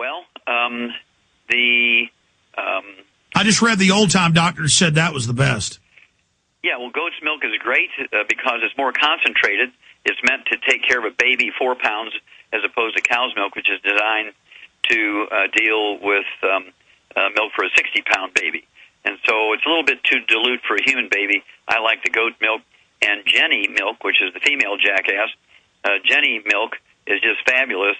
Well, I just read the old-time doctors said that was the best. Yeah, well, goat's milk is great because it's more concentrated. It's meant to take care of a baby 4 pounds as opposed to cow's milk, which is designed to deal with milk for a 60-pound baby. And so it's a little bit too dilute for a human baby. I like the goat milk. And Jenny milk, which is the female jackass, Jenny milk is just fabulous.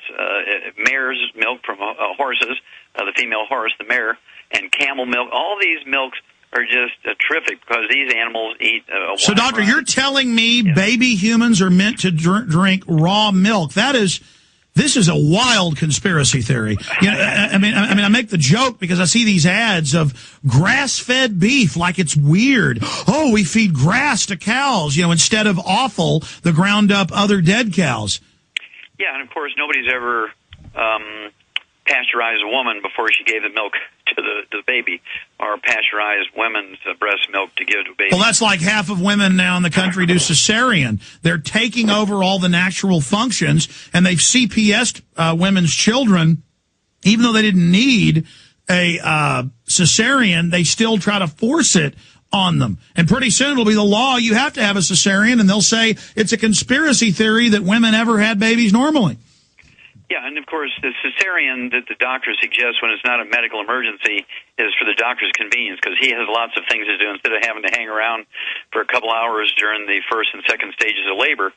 Mare's milk from horses, the female horse, the mare, and camel milk. All these milks are just terrific because these animals eat So, Doctor, you're telling me baby humans are meant to drink raw milk. This is a wild conspiracy theory. You know, I make the joke because I see these ads of grass-fed beef like it's weird. Oh, we feed grass to cows, instead of offal, the ground-up other dead cows. Yeah, and of course, nobody's ever pasteurized a woman before she gave the milk to the baby, or pasteurized women's breast milk to give to a baby. Well, that's like half of women now in the country do cesarean. They're taking over all the natural functions, and they've CPS'd women's children, even though they didn't need a cesarean, they still try to force it on them. And pretty soon it'll be the law. You have to have a cesarean, and they'll say it's a conspiracy theory that women ever had babies normally. Yeah, and of course, the cesarean that the doctor suggests when it's not a medical emergency is for the doctor's convenience because he has lots of things to do instead of having to hang around for a couple hours during the first and second stages of labor.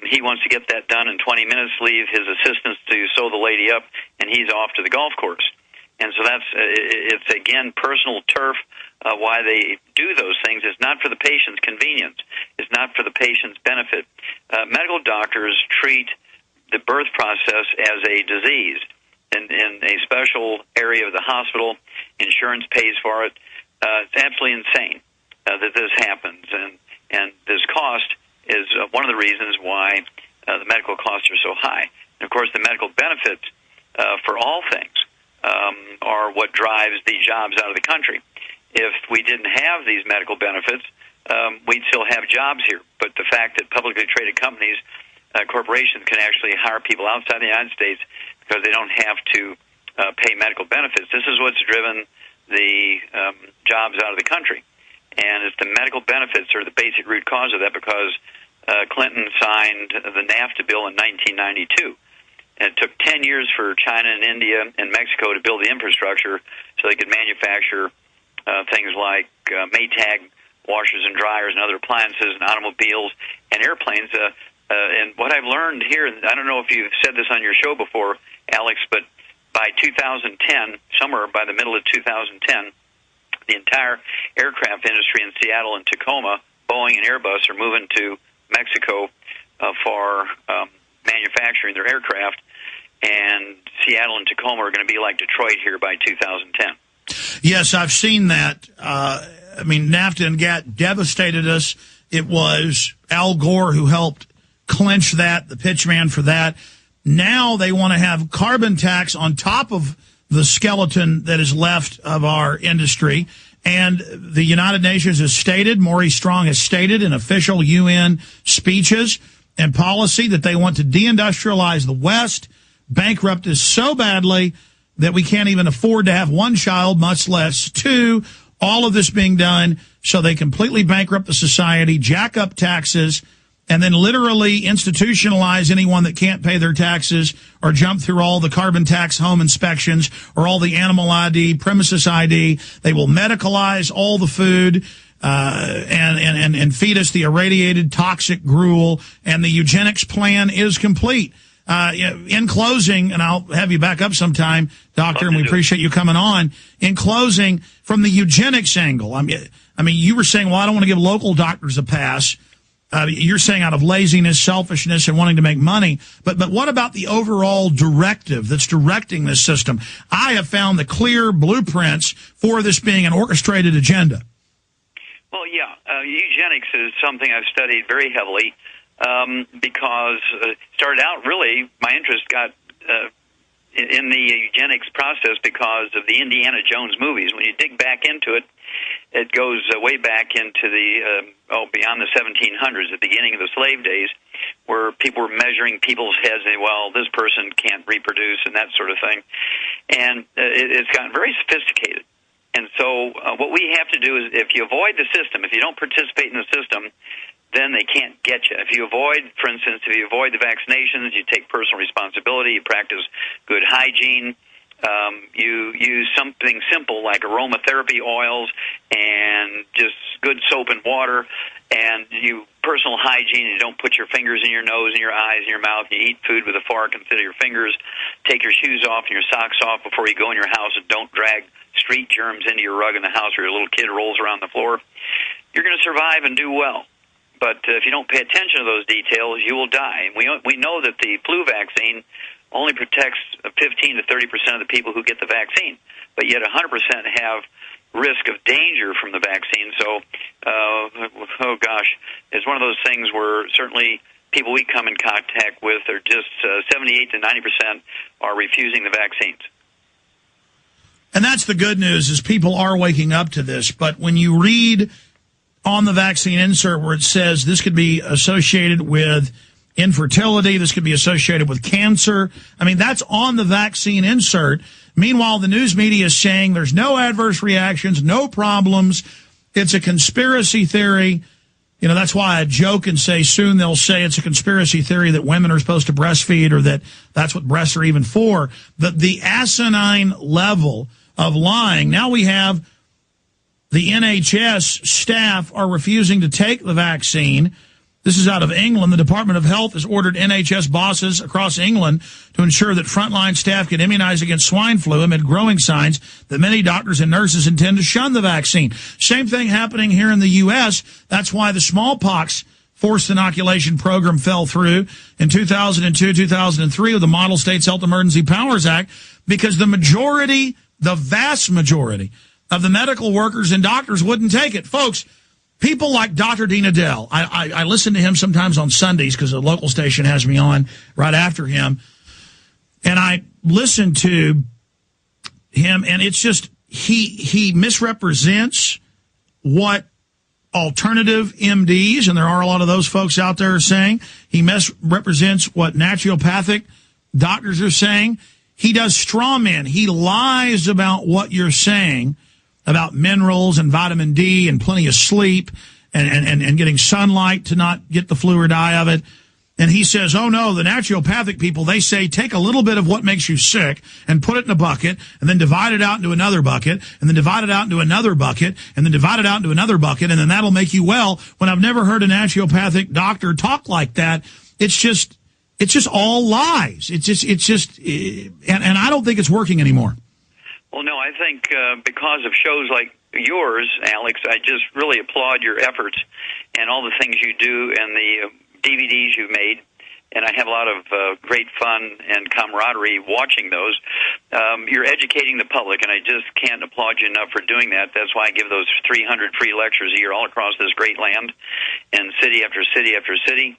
He wants to get that done in 20 minutes, leave his assistants to sew the lady up, and he's off to the golf course. And so it's again, personal turf. Why they do those things is not for the patient's convenience. It's not for the patient's benefit. Medical doctors treat the birth process as a disease. In a special area of the hospital, insurance pays for it. It's absolutely insane that this happens, and this cost is one of the reasons why the medical costs are so high. And of course, the medical benefits for all things are what drives the jobs out of the country. If we didn't have these medical benefits, we'd still have jobs here. But the fact that publicly traded companies, corporations can actually hire people outside the United States because they don't have to pay medical benefits. This is what's driven the jobs out of the country. And it's the medical benefits are the basic root cause of that because Clinton signed the NAFTA bill in 1992. And it took 10 years for China and India and Mexico to build the infrastructure so they could manufacture things like Maytag washers and dryers and other appliances and automobiles and airplanes. And what I've learned here, I don't know if you've said this on your show before, Alex, but by 2010, somewhere by the middle of 2010, the entire aircraft industry in Seattle and Tacoma, Boeing and Airbus, are moving to Mexico for manufacturing their aircraft, and Seattle and Tacoma are going to be like Detroit here by 2010. Yes, I've seen that. NAFTA and GATT devastated us. It was Al Gore who helped clinch that, the pitchman for that. Now they want to have carbon tax on top of the skeleton that is left of our industry. And the United Nations has stated, Maurice Strong has stated in official UN speeches and policy that they want to deindustrialize the West, bankrupt us so badly that we can't even afford to have one child, much less two. All of this being done so they completely bankrupt the society, jack up taxes, and then literally institutionalize anyone that can't pay their taxes or jump through all the carbon tax home inspections or all the animal ID, premises ID. They will medicalize all the food and feed us the irradiated toxic gruel, and the eugenics plan is complete. In closing, and I'll have you back up sometime, Doctor, and we appreciate you coming on. In closing, from the eugenics angle, I mean, you were saying, well, I don't want to give local doctors a pass. You're saying out of laziness, selfishness, and wanting to make money. But what about the overall directive that's directing this system? I have found the clear blueprints for this being an orchestrated agenda. Well, yeah. Eugenics is something I've studied very heavily because it started out really, my interest got in the eugenics process because of the Indiana Jones movies. When you dig back into it, it goes way back into the beyond the 1700s, the beginning of the slave days, where people were measuring people's heads and, well, this person can't reproduce and that sort of thing. And it's gotten very sophisticated. And so what we have to do is, if you avoid the system, if you don't participate in the system, then they can't get you. If you avoid, for instance, if you avoid the vaccinations, you take personal responsibility, you practice good hygiene, you use something simple like aromatherapy oils and just good soap and water, and you personal hygiene, you don't put your fingers in your nose and your eyes and your mouth, you eat food with a fork instead of your fingers, take your shoes off and your socks off before you go in your house, and don't drag street germs into your rug in the house where your little kid rolls around the floor, you're going to survive and do well. But if you don't pay attention to those details, you will die. And we know that the flu vaccine only protects 15 to 30% of the people who get the vaccine, but yet 100% have risk of danger from the vaccine. So, oh gosh, it's one of those things where certainly people we come in contact with are just 78 to 90% are refusing the vaccines. And that's the good news, is people are waking up to this. But when you read on the vaccine insert where it says this could be associated with infertility, this could be associated with cancer, I mean, that's on the vaccine insert. Meanwhile, the news media is saying there's no adverse reactions, no problems. It's a conspiracy theory. You know, that's why I joke and say soon they'll say it's a conspiracy theory that women are supposed to breastfeed, or that that's what breasts are even for. The asinine level of lying. Now we have the NHS staff are refusing to take the vaccine. This is out of England. The Department of Health has ordered NHS bosses across England to ensure that frontline staff get immunized against swine flu amid growing signs that many doctors and nurses intend to shun the vaccine. Same thing happening here in the U.S. That's why the smallpox forced inoculation program fell through in 2002, 2003 with the Model States Health Emergency Powers Act, because the vast majority of the medical workers and doctors wouldn't take it. Folks, people like Dr. Dean Adele, I listen to him sometimes on Sundays because the local station has me on right after him, and I listen to him, and it's just he misrepresents what alternative MDs, and there are a lot of those folks out there, are saying. He misrepresents what naturopathic doctors are saying. He does straw men. He lies about what you're saying about minerals and vitamin D and plenty of sleep and getting sunlight to not get the flu or die of it. And he says, oh, no, the naturopathic people, they say take a little bit of what makes you sick and put it in a bucket and then divide it out into another bucket and then divide it out into another bucket and then divide it out into another bucket, and then that'll make you well. When I've never heard a naturopathic doctor talk like that, it's just all lies. And I don't think it's working anymore. Well, no, I think because of shows like yours, Alex, I just really applaud your efforts and all the things you do and the DVDs you've made. And I have a lot of great fun and camaraderie watching those. You're educating the public, and I just can't applaud you enough for doing that. That's why I give those 300 free lectures a year all across this great land, in city after city after city,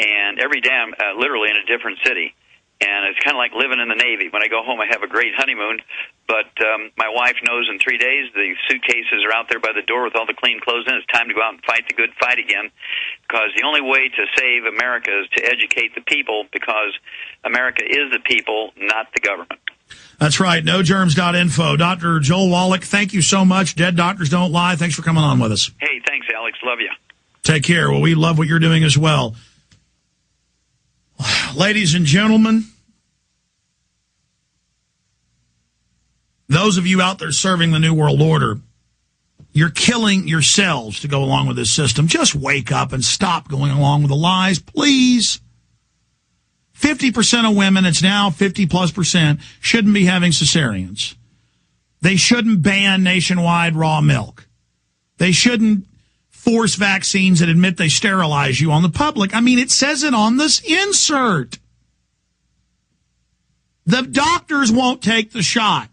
and every damn literally in a different city. And it's kind of like living in the Navy. When I go home, I have a great honeymoon, but my wife knows in 3 days the suitcases are out there by the door with all the clean clothes in. It's time to go out and fight the good fight again, because the only way to save America is to educate the people, because America is the people, not the government. That's right. NoGerms.info. Dr. Joel Wallach, thank you so much. Dead Doctors Don't Lie. Thanks for coming on with us. Hey, thanks, Alex. Love you. Take care. Well, we love what you're doing as well. Ladies and gentlemen, those of you out there serving the New World Order, you're killing yourselves to go along with this system. Just wake up and stop going along with the lies, please. 50% of women, it's now 50+%, shouldn't be having cesareans. They shouldn't ban nationwide raw milk. They shouldn't force vaccines that admit they sterilize you on the public. I mean, it says it on this insert. The doctors won't take the shot.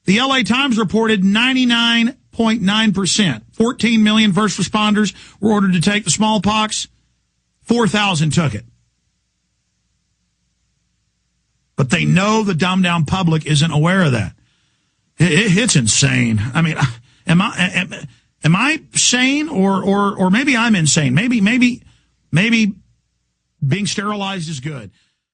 The LA Times reported 99.9%. 14 million first responders were ordered to take the smallpox. 4,000 took it. But they know the dumbed-down public isn't aware of that. It's insane. I mean, Am I sane, or maybe I'm insane? Maybe being sterilized is good.